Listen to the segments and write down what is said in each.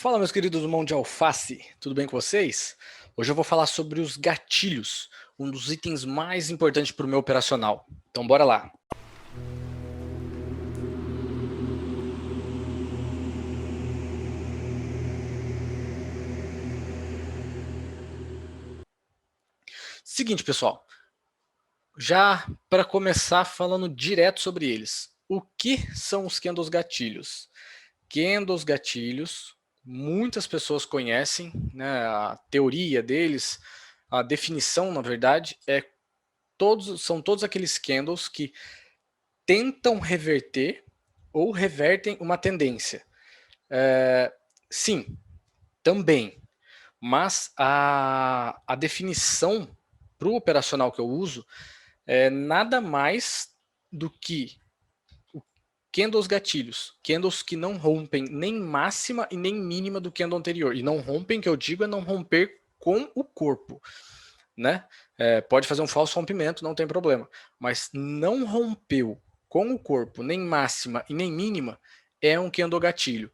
Fala, meus queridos do Mão de Alface, tudo bem com vocês? Hoje eu vou falar sobre os gatilhos, um dos itens mais importantes para o meu operacional. Então bora lá. Seguinte, pessoal, já para começar falando direto sobre eles. O que são os candles gatilhos? Candles gatilhos, muitas pessoas conhecem, né, a teoria deles, a definição, na verdade, são todos aqueles candles que tentam reverter ou revertem uma tendência. Sim, também, mas a definição para o operacional que eu uso é nada mais do que candles gatilhos, candles que não rompem nem máxima e nem mínima do candle anterior. E não rompem, que eu digo, é não romper com o corpo, né? Pode fazer um falso rompimento, não tem problema. Mas não rompeu com o corpo, nem máxima e nem mínima, é um candle gatilho.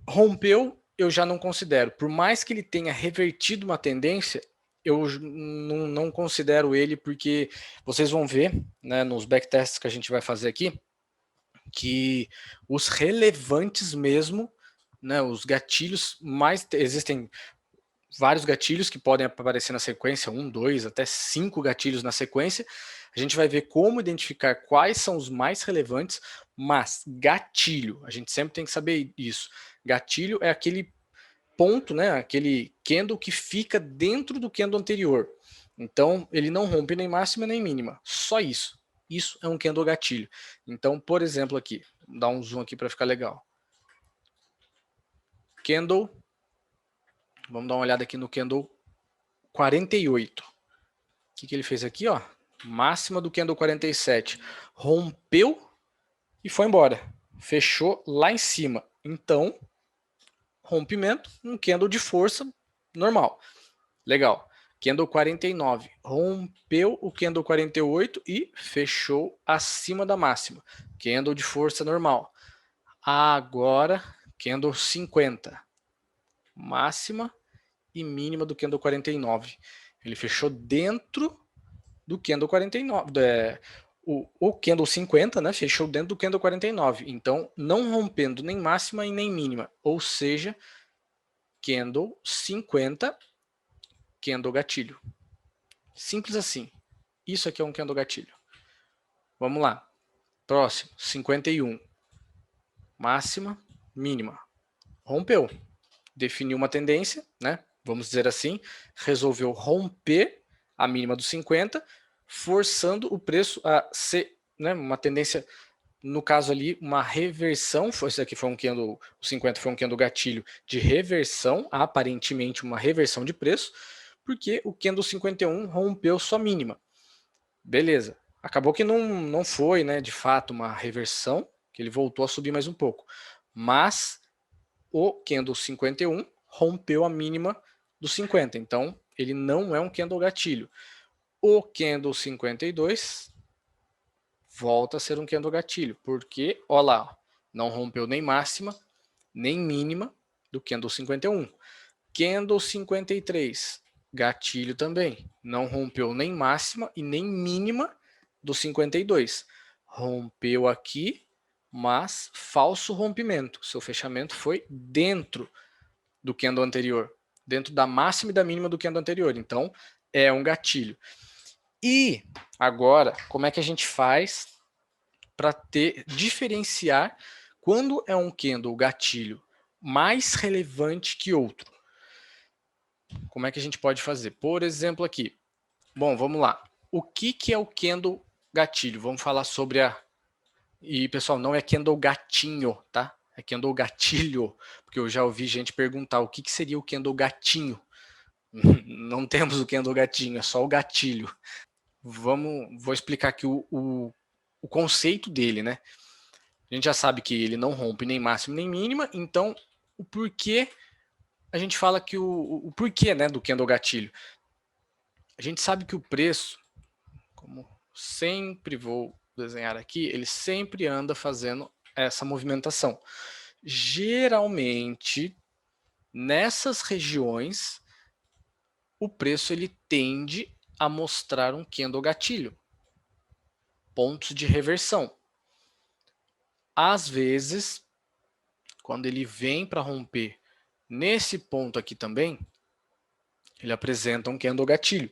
Rompeu, eu já não considero. Por mais que ele tenha revertido uma tendência, eu não considero ele, porque vocês vão ver, né, nos backtests que a gente vai fazer aqui, que os relevantes mesmo, né, os gatilhos mais... Existem vários gatilhos que podem aparecer na sequência, 1, 2, até 5 gatilhos na sequência. A gente vai ver como identificar quais são os mais relevantes, mas gatilho, a gente sempre tem que saber isso. Gatilho é aquele ponto, né, aquele candle que fica dentro do candle anterior. Então, ele não rompe nem máxima nem mínima, só isso. Isso é um candle gatilho. Então, por exemplo aqui, vou dar um zoom aqui para ficar legal. Candle, vamos dar uma olhada aqui no candle 48. O que ele fez aqui, ó? Máxima do candle 47. Rompeu e foi embora. Fechou lá em cima. Então, rompimento, um candle de força normal. Legal. Candle 49. Rompeu o candle 48 e fechou acima da máxima. Candle de força normal. Agora, candle 50. Máxima e mínima do candle 49. Ele fechou dentro do candle 49, o candle 50, né, fechou dentro do candle 49, então não rompendo nem máxima e nem mínima, ou seja, candle 50, candle gatilho. Simples assim. Isso aqui é um candle gatilho. Vamos lá. Próximo, 51. Máxima, mínima. Rompeu. Definiu uma tendência, né? Vamos dizer assim, resolveu romper a mínima do 50, forçando o preço a ser, né, uma tendência, no caso ali, uma reversão. Esse aqui foi um candle, o 50 foi um candle gatilho de reversão, aparentemente uma reversão de preço, porque o candle 51 rompeu sua mínima. Beleza. Acabou que não foi, né, de fato, uma reversão, que ele voltou a subir mais um pouco. Mas o candle 51 rompeu a mínima do 50, então ele não é um candle gatilho. O candle 52 volta a ser um candle gatilho, porque, olha lá, não rompeu nem máxima, nem mínima do candle 51. Candle 53, gatilho também, não rompeu nem máxima e nem mínima do 52. Rompeu aqui, mas falso rompimento. Seu fechamento foi dentro do candle anterior, dentro da máxima e da mínima do candle anterior. Então, é um gatilho. E agora, como é que a gente faz para diferenciar quando é um candle gatilho mais relevante que outro? Como é que a gente pode fazer? Por exemplo aqui. Bom, vamos lá. O que é o candle gatilho? Vamos falar sobre a... E, pessoal, não é candle gatinho, tá? É candle gatilho, porque eu já ouvi gente perguntar o que seria o candle gatinho. Não temos o candle gatinho, é só o gatilho. Vou explicar aqui o conceito dele, né? A gente já sabe que ele não rompe nem máxima nem mínima, então o porquê a gente fala que o porquê, né, do candle gatilho. A gente sabe que o preço, como sempre vou desenhar aqui, ele sempre anda fazendo essa movimentação. Geralmente, nessas regiões, o preço ele tende a mostrar um candle gatilho, pontos de reversão. Às vezes, quando ele vem para romper nesse ponto aqui também, ele apresenta um candle gatilho.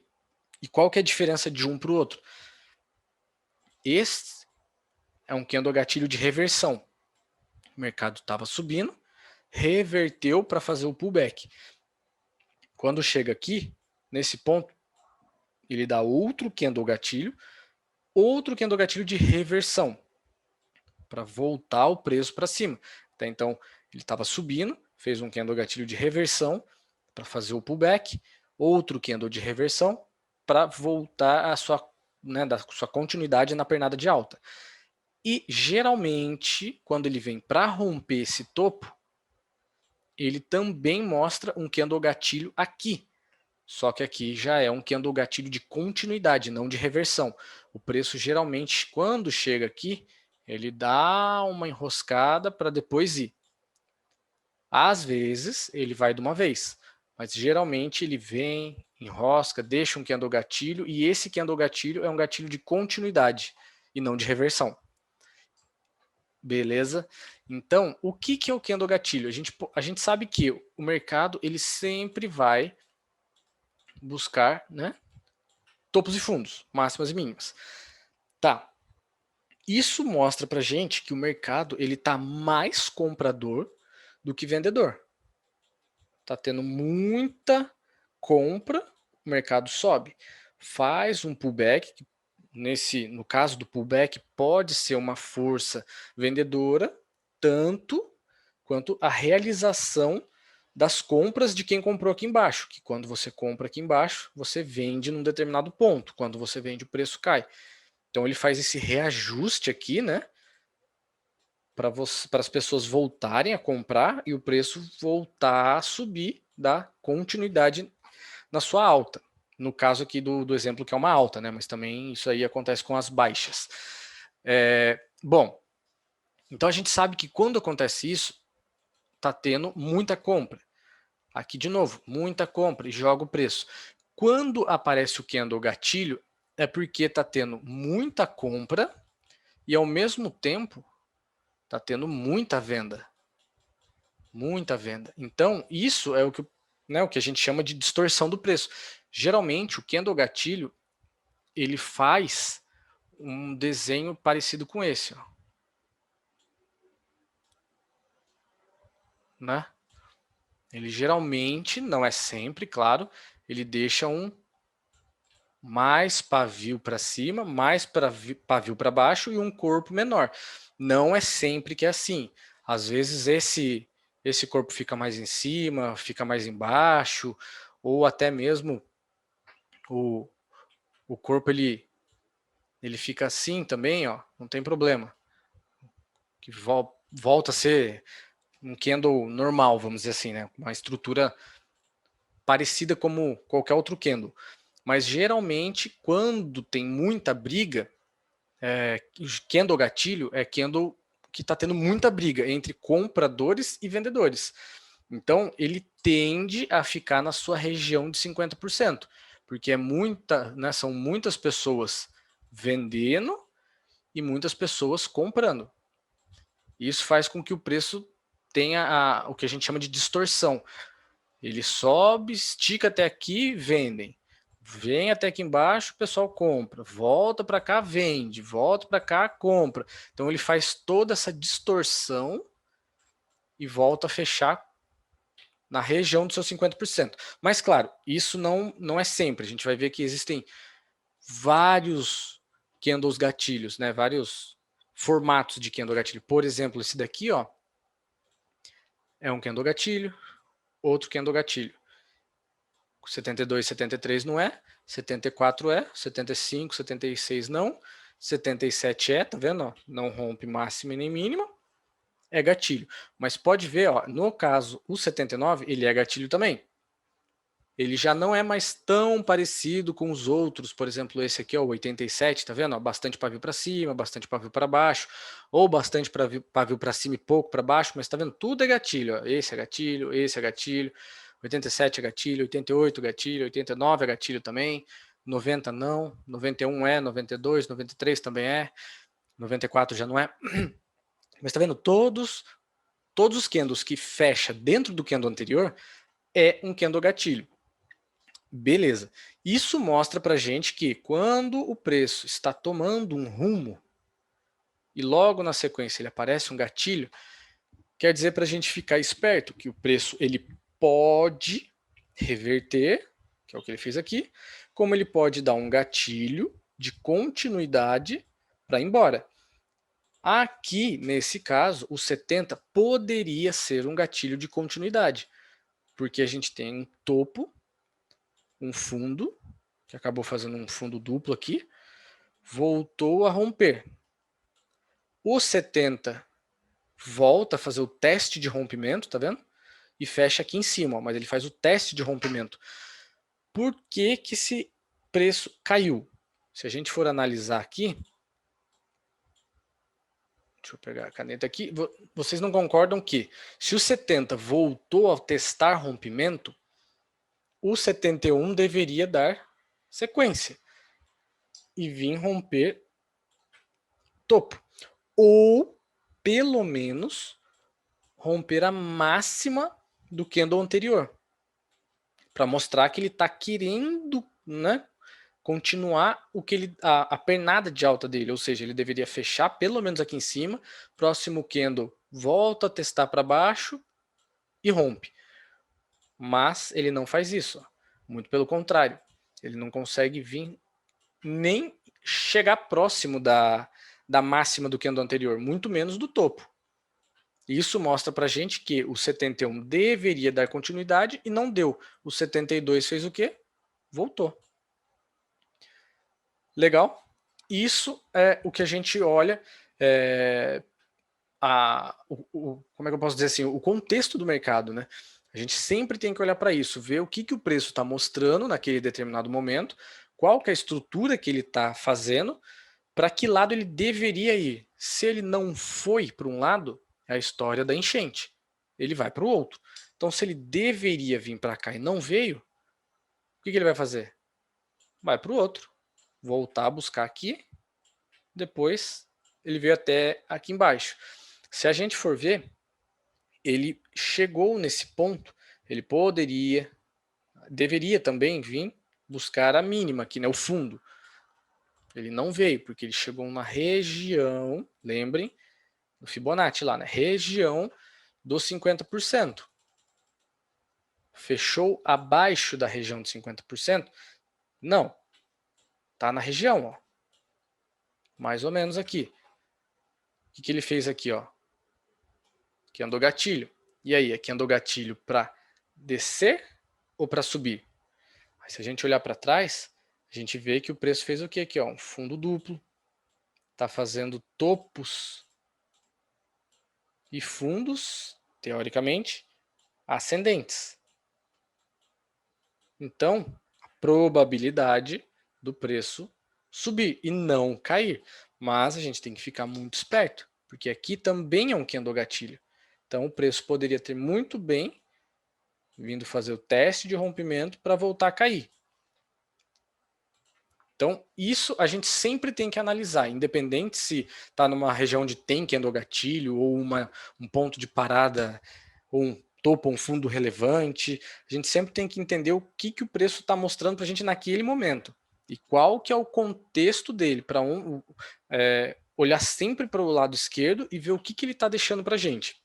E qual que é a diferença de um para o outro? Esse é um candle gatilho de reversão. O mercado estava subindo, reverteu para fazer o pullback. Quando chega aqui, nesse ponto, ele dá outro candle gatilho de reversão, para voltar o preço para cima. Até então, ele estava subindo, fez um candle gatilho de reversão para fazer o pullback, outro candle de reversão para voltar a sua, da sua continuidade na pernada de alta. E geralmente, quando ele vem para romper esse topo, ele também mostra um candle gatilho aqui. Só que aqui já é um candle gatilho de continuidade, não de reversão. O preço geralmente, quando chega aqui, ele dá uma enroscada para depois ir. Às vezes, ele vai de uma vez, mas geralmente ele vem, enrosca, deixa um candle gatilho, e esse candle gatilho é um gatilho de continuidade e não de reversão. Beleza? Então, o que é o candle gatilho? A gente sabe que o mercado ele sempre vai buscar, né, topos e fundos, máximas e mínimas. Tá. Isso mostra pra gente que o mercado ele tá mais comprador do que vendedor. Tá tendo muita compra, o mercado sobe. Faz um pullback, no caso do pullback, pode ser uma força vendedora, tanto quanto a realização das compras de quem comprou aqui embaixo, que quando você compra aqui embaixo, você vende num determinado ponto, quando você vende o preço cai. Então ele faz esse reajuste aqui, né, para as pessoas voltarem a comprar e o preço voltar a subir, dar continuidade na sua alta. No caso aqui do exemplo que é uma alta, né, mas também isso aí acontece com as baixas. Bom, então a gente sabe que quando acontece isso, está tendo muita compra. Aqui de novo, muita compra e joga o preço. Quando aparece o candle gatilho, é porque está tendo muita compra e ao mesmo tempo está tendo muita venda. Muita venda. Então, isso é o que a gente chama de distorção do preço. Geralmente, o candle gatilho, ele faz um desenho parecido com esse. Ó. Né? Ele geralmente, não é sempre, claro, ele deixa um mais pavio para cima, mais pavio para baixo e um corpo menor. Não é sempre que é assim. Às vezes esse corpo fica mais em cima, fica mais embaixo, ou até mesmo o corpo ele fica assim também, ó, não tem problema. Que volta a ser um candle normal, vamos dizer assim, né? Uma estrutura parecida como qualquer outro candle. Mas geralmente, quando tem muita briga, candle gatilho é candle que está tendo muita briga entre compradores e vendedores. Então, ele tende a ficar na sua região de 50%, porque são muitas pessoas vendendo e muitas pessoas comprando. Isso faz com que o preço tenha o que a gente chama de distorção. Ele sobe, estica até aqui, vendem. Vem até aqui embaixo, o pessoal compra. Volta para cá, vende. Volta para cá, compra. Então ele faz toda essa distorção e volta a fechar na região dos seus 50%. Mas claro, isso não é sempre. A gente vai ver que existem vários candles gatilhos, né? Vários formatos de candle gatilho. Por exemplo, esse daqui, ó, é um candle gatilho, outro candle gatilho. 72, 73 não é, 74 é, 75, 76 não, 77 é, tá vendo? Ó? Não rompe máxima nem mínima, é gatilho. Mas pode ver, ó, no caso, o 79, ele é gatilho também. ele já não é mais tão parecido com os outros, por exemplo, esse aqui, ó, o 87, tá vendo? Ó, bastante pavio para cima, bastante pavio para baixo, ou bastante pavio para cima e pouco para baixo, mas tá vendo? Tudo é gatilho, ó. Esse é gatilho, 87 é gatilho, 88 é gatilho, 89 é gatilho também, 90 não, 91 é, 92, 93 também é, 94 já não é. Mas tá vendo? Todos os candles que fecha dentro do candle anterior é um candle gatilho. Beleza. Isso mostra pra gente que quando o preço está tomando um rumo e logo na sequência ele aparece um gatilho, quer dizer para a gente ficar esperto que o preço ele pode reverter, que é o que ele fez aqui, como ele pode dar um gatilho de continuidade para ir embora. Aqui, nesse caso, o 70 poderia ser um gatilho de continuidade, porque a gente tem um topo, um fundo, que acabou fazendo um fundo duplo aqui, voltou a romper. O 70 volta a fazer o teste de rompimento, tá vendo? E fecha aqui em cima, ó, mas ele faz o teste de rompimento. Por que que esse preço caiu? Se a gente for analisar aqui, deixa eu pegar a caneta aqui, vocês não concordam que se o 70 voltou a testar rompimento, o 71 deveria dar sequência e vir romper topo. Ou, pelo menos, romper a máxima do candle anterior. Para mostrar que ele está querendo, né, continuar o que ele, a pernada de alta dele. Ou seja, ele deveria fechar pelo menos aqui em cima. Próximo candle volta a testar para baixo e rompe. Mas ele não faz isso. Muito pelo contrário. Ele não consegue vir nem chegar próximo da máxima do candle anterior, muito menos do topo. Isso mostra para a gente que o 71 deveria dar continuidade e não deu. O 72 fez o quê? Voltou. Legal? Isso é o que a gente olha, como é que eu posso dizer assim, o contexto do mercado, né? A gente sempre tem que olhar para isso, ver o que o preço está mostrando naquele determinado momento, qual que é a estrutura que ele está fazendo, para que lado ele deveria ir. Se ele não foi para um lado, é a história da enchente. Ele vai para o outro. Então, se ele deveria vir para cá e não veio, o que ele vai fazer? Vai para o outro. Voltar a buscar aqui. Depois, ele veio até aqui embaixo. Se a gente for ver, ele chegou nesse ponto, ele deveria também vir buscar a mínima aqui, né, o fundo. Ele não veio, porque ele chegou na região, lembrem, no Fibonacci lá, né? Região dos 50%. Fechou abaixo da região de 50%? Não. Tá na região, ó. Mais ou menos aqui. O que ele fez aqui, ó? Aqui andou gatilho. E aí, aqui andou gatilho para descer ou para subir? Aí, se a gente olhar para trás, a gente vê que o preço fez o que aqui, ó? Um fundo duplo. Tá fazendo topos e fundos, teoricamente, ascendentes. Então, a probabilidade do preço subir e não cair. Mas a gente tem que ficar muito esperto, porque aqui também é um candle gatilho. Então, o preço poderia ter muito bem vindo fazer o teste de rompimento para voltar a cair. Então, isso a gente sempre tem que analisar, independente se está numa região de tem candle gatilho ou um ponto de parada ou um topo, um fundo relevante. A gente sempre tem que entender o que o preço está mostrando para a gente naquele momento e qual que é o contexto dele, para olhar sempre para o lado esquerdo e ver o que ele está deixando para a gente.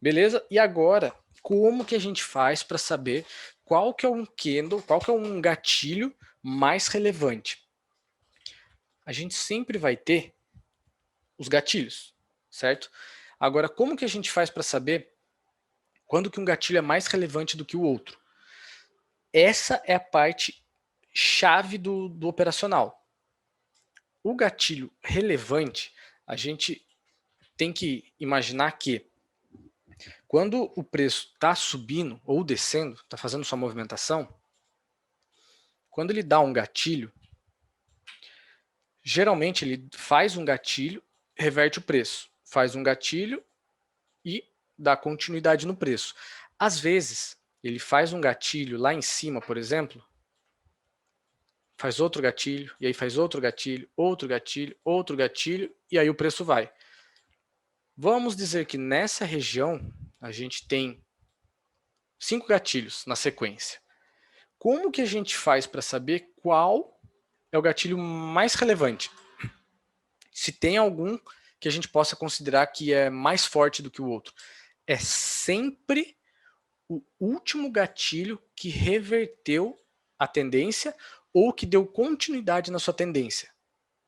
Beleza? E agora, como que a gente faz para saber qual que é um candle, qual que é um gatilho mais relevante? A gente sempre vai ter os gatilhos, certo? Agora, como que a gente faz para saber quando que um gatilho é mais relevante do que o outro? Essa é a parte chave do operacional. O gatilho relevante, a gente tem que imaginar que Quando o preço está subindo ou descendo, está fazendo sua movimentação, quando ele dá um gatilho, geralmente ele faz um gatilho, reverte o preço, faz um gatilho e dá continuidade no preço. Às vezes, ele faz um gatilho lá em cima, por exemplo, faz outro gatilho, e aí faz outro gatilho, outro gatilho, e aí o preço vai. Vamos dizer que nessa região a gente tem 5 gatilhos na sequência. Como que a gente faz para saber qual é o gatilho mais relevante? Se tem algum que a gente possa considerar que é mais forte do que o outro. É sempre o último gatilho que reverteu a tendência ou que deu continuidade na sua tendência.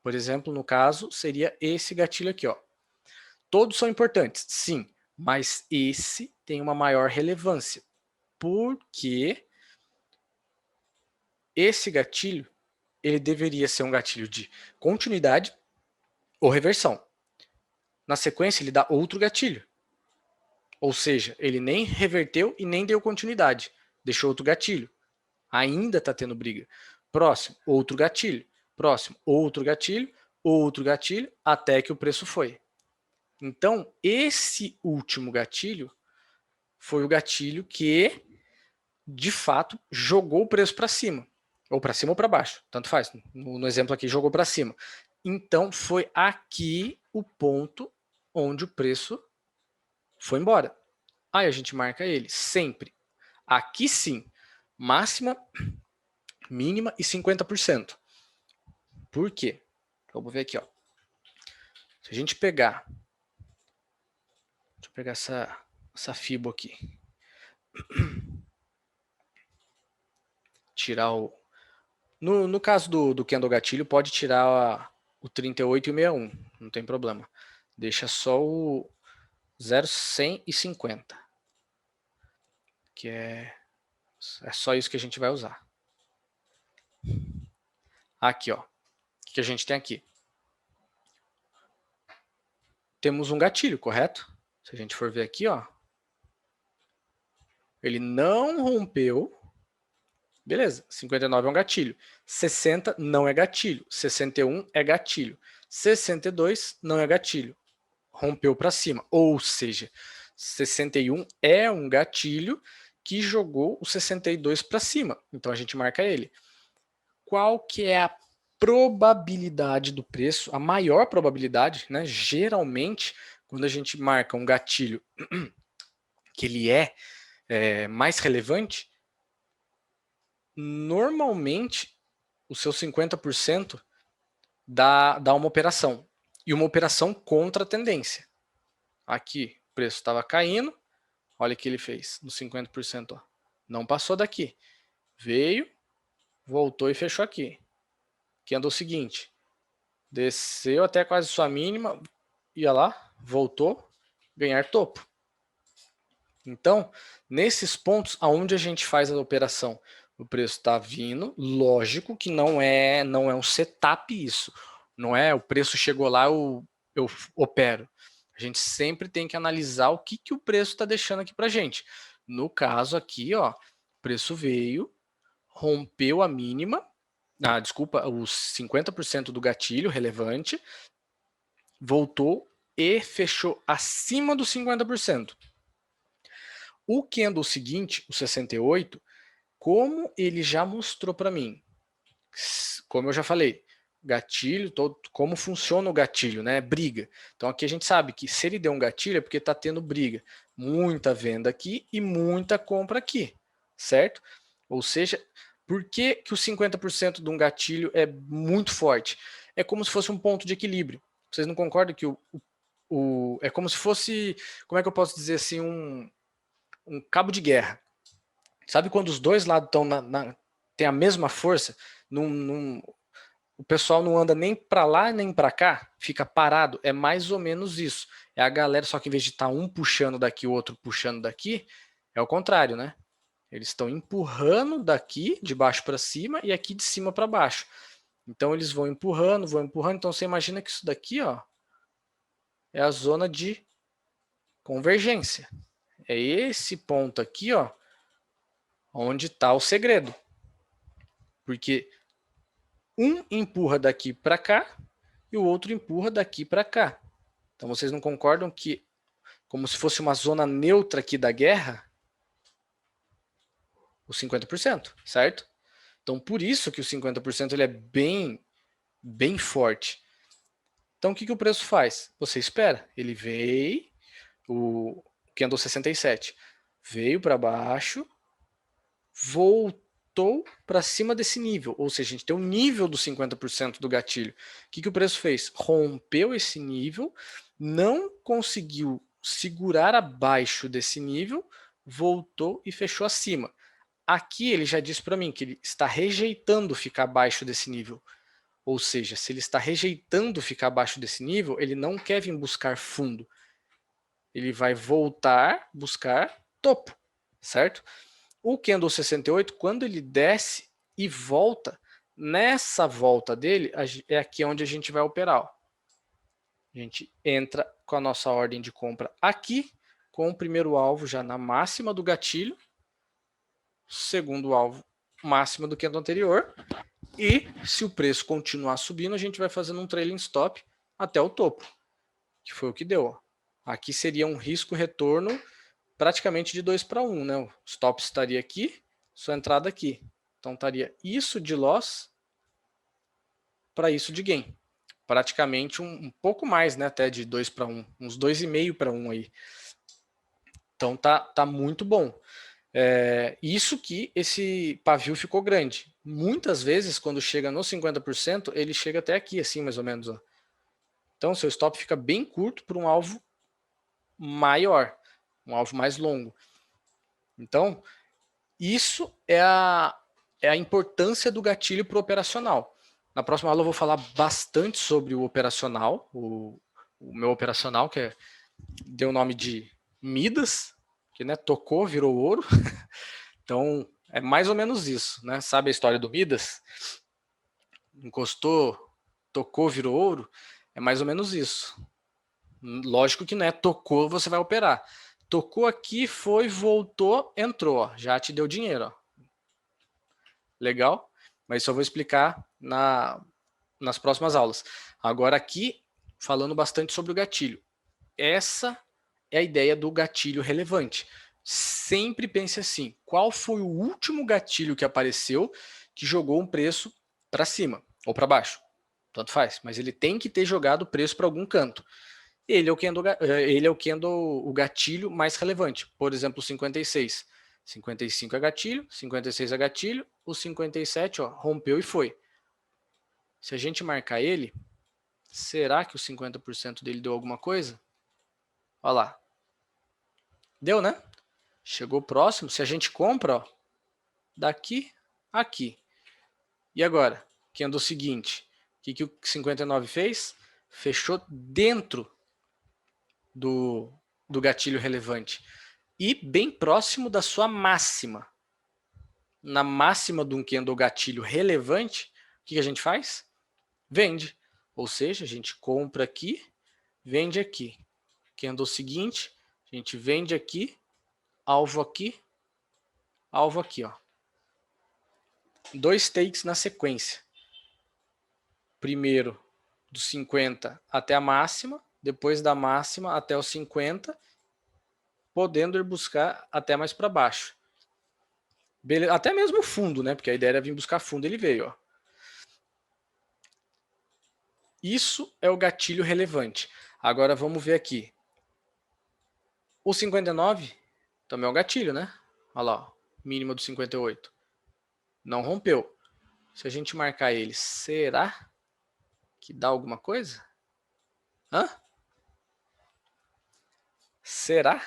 Por exemplo, no caso, seria esse gatilho aqui, ó. Todos são importantes, sim, mas esse tem uma maior relevância, porque esse gatilho ele deveria ser um gatilho de continuidade ou reversão. Na sequência, ele dá outro gatilho. Ou seja, ele nem reverteu e nem deu continuidade. Deixou outro gatilho. Ainda está tendo briga. Próximo, outro gatilho. Próximo, outro gatilho, até que o preço foi. Então, esse último gatilho foi o gatilho que, de fato, jogou o preço para cima. Ou para cima ou para baixo, tanto faz. No exemplo aqui, jogou para cima. Então, foi aqui o ponto onde o preço foi embora. Aí a gente marca ele sempre. Aqui sim, máxima, mínima e 50%. Por quê? Vamos ver aqui, ó. Se a gente pegar, deixa eu pegar essa fibo aqui. Tirar o... No caso do candle gatilho, pode tirar o 38 e o 61, não tem problema. Deixa só o 0,150, que é só isso que a gente vai usar. Aqui, ó. O que a gente tem aqui? Temos um gatilho, correto? Se a gente for ver aqui, ó. Ele não rompeu. Beleza, 59 é um gatilho. 60 não é gatilho. 61 é gatilho. 62 não é gatilho. Rompeu para cima. Ou seja, 61 é um gatilho que jogou o 62 para cima. Então a gente marca ele. Qual que é a probabilidade do preço? A maior probabilidade, né? Geralmente, quando a gente marca um gatilho que ele é mais relevante, normalmente o seu 50% dá uma operação. E uma operação contra a tendência. Aqui o preço estava caindo, olha o que ele fez no 50%. Ó. Não passou daqui. Veio, voltou e fechou aqui. Que andou o seguinte, desceu até quase sua mínima, ia lá, voltou, ganhar topo. Então, nesses pontos, aonde a gente faz a operação? O preço está vindo, lógico que não é um setup isso. Não é o preço chegou lá, eu opero. A gente sempre tem que analisar o que o preço está deixando aqui para gente. No caso aqui, ó, o preço veio, rompeu a mínima, desculpa, os 50% do gatilho relevante, voltou e fechou acima dos 50%. O candle seguinte, o 68, como ele já mostrou para mim, como eu já falei, gatilho, como funciona o gatilho, né? Briga. Então aqui a gente sabe que se ele deu um gatilho é porque está tendo briga. Muita venda aqui e muita compra aqui, certo? Ou seja, por que, que o 50% de um gatilho é muito forte? É como se fosse um ponto de equilíbrio. Vocês não concordam que é como se fosse, como é que eu posso dizer assim, um cabo de guerra. Sabe quando os dois lados estão tem a mesma força? O pessoal não anda nem para lá nem para cá, fica parado. É mais ou menos isso. É a galera, só que em vez de estar um puxando daqui, o outro puxando daqui, é o contrário, né? Eles estão empurrando daqui, de baixo para cima, e aqui de cima para baixo. Então eles vão empurrando. Então você imagina que isso daqui, ó, é a zona de convergência. É esse ponto aqui, ó, onde está o segredo. Porque um empurra daqui para cá e o outro empurra daqui para cá. Então vocês não concordam que, como se fosse uma zona neutra aqui da guerra, os 50%, certo? Então por isso que o 50% ele é bem forte. Então o que o preço faz? Você espera, ele veio, o candle 67, veio para baixo, voltou para cima desse nível, ou seja, a gente tem o nível do 50% do gatilho. O que o preço fez? Rompeu esse nível, não conseguiu segurar abaixo desse nível, voltou e fechou acima. Aqui ele já disse para mim que ele está rejeitando ficar abaixo desse nível. Ou seja, se ele está rejeitando ficar abaixo desse nível, ele não quer vir buscar fundo. Ele vai voltar buscar topo, certo? O candle 68, quando ele desce e volta, nessa volta dele, é aqui onde a gente vai operar. Ó. A gente entra com a nossa ordem de compra aqui, com o primeiro alvo já na máxima do gatilho, segundo alvo máxima do candle anterior, e se o preço continuar subindo, a gente vai fazendo um trailing stop até o topo, que foi o que deu. Ó. Aqui seria um risco-retorno praticamente de 2 para 1, né? O stop estaria aqui, sua entrada aqui. Então estaria isso de loss para isso de gain. Praticamente um pouco mais, né? Até de 2 para 1, uns 2,5 para 1 aí. Então tá muito bom. Isso que esse pavio ficou grande. Muitas vezes, quando chega no 50%, ele chega até aqui, assim, mais ou menos. Ó. Então, seu stop fica bem curto para um alvo maior, um alvo mais longo. Então, isso é a importância do gatilho para o operacional. Na próxima aula eu vou falar bastante sobre o operacional, o meu operacional, que deu o nome de Midas, que né, tocou, virou ouro. Então, é mais ou menos isso, né? Sabe a história do Midas? Encostou, tocou, virou ouro? É mais ou menos isso. Lógico que não é tocou, você vai operar. Tocou aqui, foi, voltou, entrou. Ó, já te deu dinheiro. Ó. Legal? Mas isso eu vou explicar nas próximas aulas. Agora aqui, falando bastante sobre o gatilho. Essa é a ideia do gatilho relevante. Sempre pense assim, qual foi o último gatilho que apareceu que jogou um preço para cima ou para baixo? Tanto faz, mas ele tem que ter jogado o preço para algum canto. Ele é o gatilho mais relevante. Por exemplo, o 56. 55 é gatilho, 56 é gatilho, o 57 ó, rompeu e foi. Se a gente marcar ele, será que o 50% dele deu alguma coisa? Olha lá. Deu, né? Chegou próximo. Se a gente compra, ó, daqui a aqui. E agora? Que anda o seguinte. O que o 59 fez? Fechou dentro do gatilho relevante. E bem próximo da sua máxima. Na máxima de um candle gatilho relevante, o que a gente faz? Vende. Ou seja, a gente compra aqui, vende aqui. Candle seguinte, a gente vende aqui, alvo aqui, ó. 2 takes na sequência. Primeiro do 50 até a máxima, depois da máxima até o 50, podendo ir buscar até mais para baixo. Beleza. Até mesmo o fundo, né? Porque a ideia era vir buscar fundo, ele veio. Ó. Isso é o gatilho relevante. Agora vamos ver aqui. O 59 também é um gatilho, né? Olha lá, ó, mínima do 58. Não rompeu. Se a gente marcar ele, será que dá alguma coisa? Hã? Será?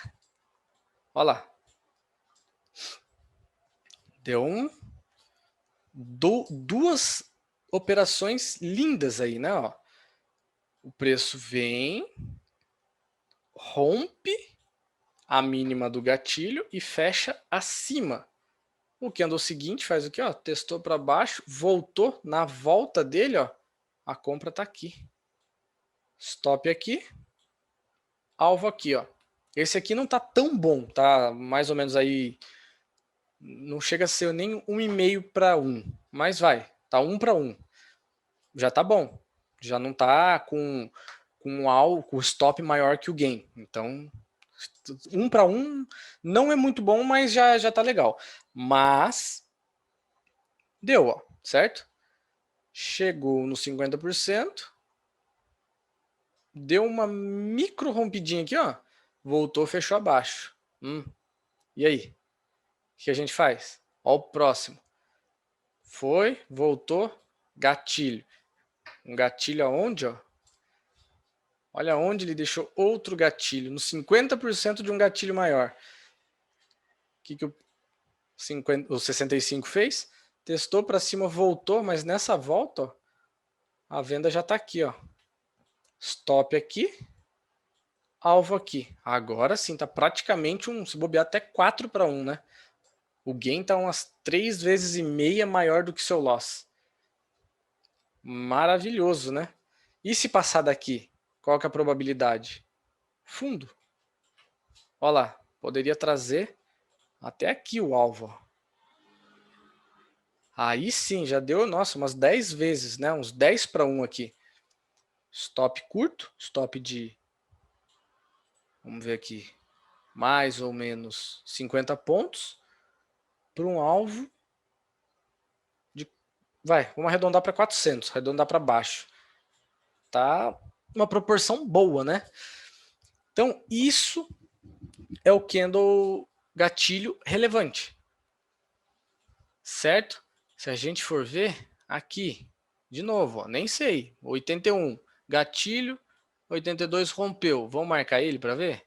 Olha lá. Deu duas operações lindas aí, né? Ó. O preço vem, rompe a mínima do gatilho e fecha acima. O candle seguinte faz o quê? Ó? Testou para baixo, voltou, na volta dele, ó, a compra está aqui. Stop aqui, alvo aqui. Ó. Esse aqui não tá tão bom, tá mais ou menos aí, não chega a ser nem 1,5 para 1, mas vai, tá 1 para 1. Já tá bom. Já não tá com o stop maior que o gain. Então, 1 para 1 não é muito bom, mas já tá legal. Mas deu, ó, certo? Chegou no 50%. Deu uma micro rompidinha aqui, ó. Voltou, fechou abaixo. E aí? O que a gente faz? Ó o próximo. Foi, voltou, gatilho. Um gatilho aonde, ó? Olha onde ele deixou outro gatilho. No 50% de um gatilho maior. O que o 65 fez? Testou para cima, voltou, mas nessa volta, ó, a venda já está aqui, ó. Stop aqui, alvo aqui. Agora sim, tá praticamente se bobear até 4 para 1, né? O gain tá umas 3,5 vezes maior do que seu loss. Maravilhoso, né? E se passar daqui, qual que é a probabilidade? Fundo. Olha lá, poderia trazer até aqui o alvo. Aí sim, já deu, nossa, umas 10 vezes, né? Uns 10 para 1 aqui. Stop curto, stop de, vamos ver aqui, mais ou menos 50 pontos para um alvo de, vamos arredondar para 400, arredondar para baixo. Tá uma proporção boa, né? Então, isso é o candle gatilho relevante. Certo? Se a gente for ver aqui, de novo, ó, nem sei, 81, gatilho, 82 rompeu. Vamos marcar ele para ver?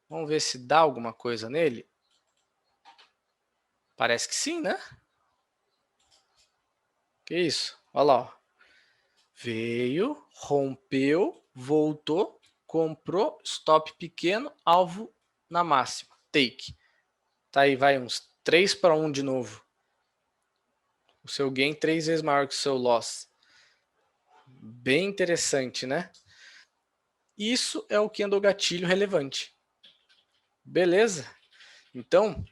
Vamos ver se dá alguma coisa nele. Parece que sim, né? Que isso? Olha lá. Ó. Veio, rompeu, voltou, comprou, stop pequeno, alvo na máxima. Take. Tá aí, vai uns 3 para 1 de novo. O seu gain 3 vezes maior que o seu loss. Bem interessante, né? Isso é o candle gatilho relevante. Beleza? Então,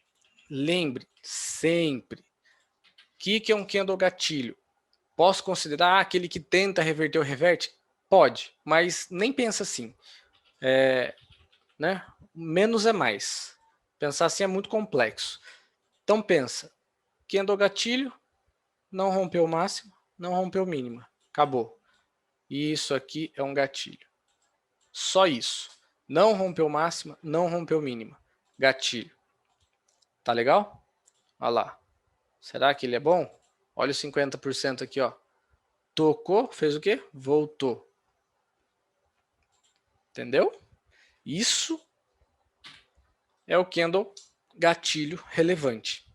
lembre sempre, o que é um candle gatilho? Posso considerar aquele que tenta reverter ou reverte? Pode, mas nem pensa assim. Né? Menos é mais. Pensar assim é muito complexo. Então pensa, candle gatilho, não rompeu o máximo, não rompeu o mínimo. Acabou. Isso aqui é um gatilho. Só isso. Não rompeu máxima, não rompeu mínima. Gatilho. Tá legal? Olha lá. Será que ele é bom? Olha o 50% aqui, ó. Tocou, fez o quê? Voltou. Entendeu? Isso é o candle gatilho relevante.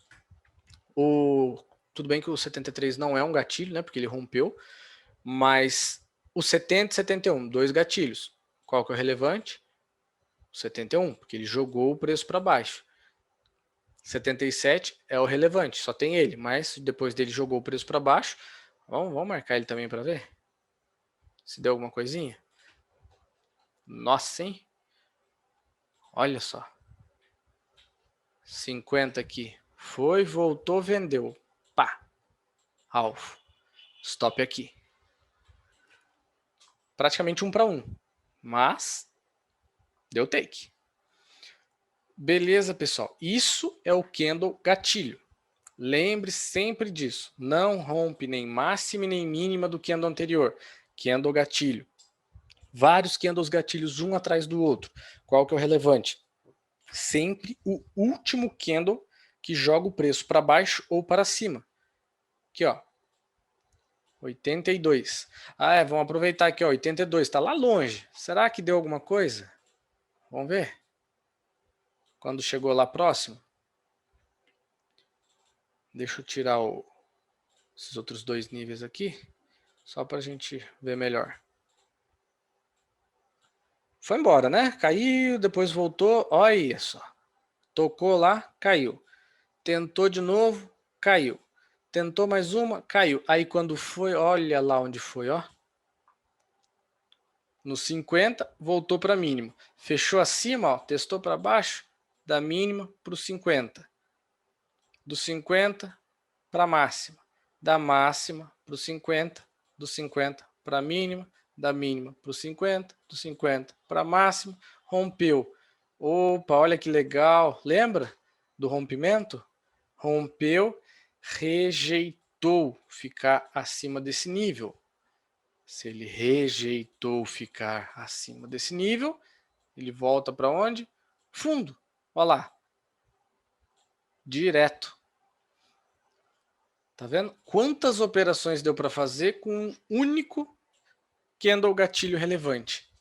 Tudo bem que o 73 não é um gatilho, né? Porque ele rompeu. Mas o 70 e 71, dois gatilhos. Qual que é o relevante? O 71, porque ele jogou o preço para baixo. 77 é o relevante, só tem ele, mas depois dele jogou o preço para baixo. Vamos marcar ele também para ver se deu alguma coisinha. Nossa, hein? Olha só. 50 aqui. Foi, voltou, vendeu. Pá. Alvo. Stop aqui. Praticamente 1 para 1. Mas deu take. Beleza, pessoal. Isso é o candle gatilho. Lembre sempre disso. Não rompe nem máxima nem mínima do candle anterior. Candle gatilho. Vários candles gatilhos um atrás do outro. Qual que é o relevante? Sempre o último candle que joga o preço para baixo ou para cima. Aqui, ó. 82. Vamos aproveitar aqui, ó. 82. Está lá longe. Será que deu alguma coisa? Vamos ver. Quando chegou lá próximo. Deixa eu tirar esses outros dois níveis aqui. Só para a gente ver melhor. Foi embora, né? Caiu, depois voltou. Olha só. Tocou lá, caiu. Tentou de novo, caiu. Tentou mais uma, caiu. Aí quando foi, olha lá onde foi, ó. no 50, voltou para mínima. Fechou acima, ó, testou para baixo, da mínima para o 50. Do 50 para a máxima. Da máxima para o 50, do 50 para a mínima, da mínima para o 50, do 50 para a máxima, rompeu. Opa, olha que legal. Lembra do rompimento? Rompeu, rejeitou ficar acima desse nível. Se ele rejeitou ficar acima desse nível, ele volta para onde? Fundo. Olha lá. Direto. Tá vendo? Quantas operações deu para fazer com um único candle gatilho relevante?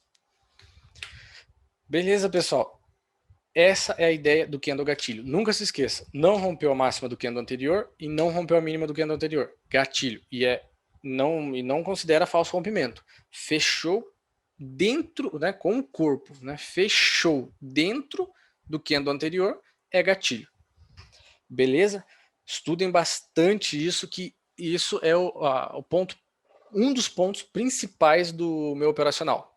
Beleza, pessoal? Essa é a ideia do candle gatilho. Nunca se esqueça, não rompeu a máxima do candle anterior e não rompeu a mínima do candle anterior. Gatilho. E não considera falso rompimento. Fechou dentro, né, com o corpo, né, fechou dentro do candle anterior, é gatilho. Beleza? Estudem bastante isso, que isso é o ponto, um dos pontos principais do meu operacional.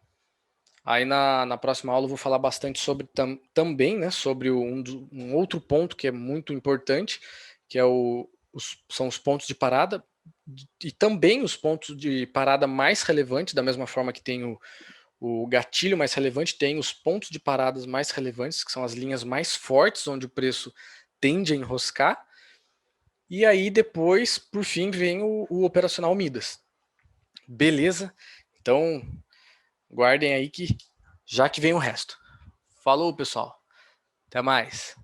Aí na próxima aula eu vou falar bastante sobre também, né, sobre um outro ponto que é muito importante, que é são os pontos de parada, e também os pontos de parada mais relevantes, da mesma forma que tem o gatilho mais relevante, tem os pontos de paradas mais relevantes, que são as linhas mais fortes, onde o preço tende a enroscar. E aí depois, por fim, vem o operacional Midas. Beleza? Então, guardem aí que já que vem o resto. Falou, pessoal. Até mais.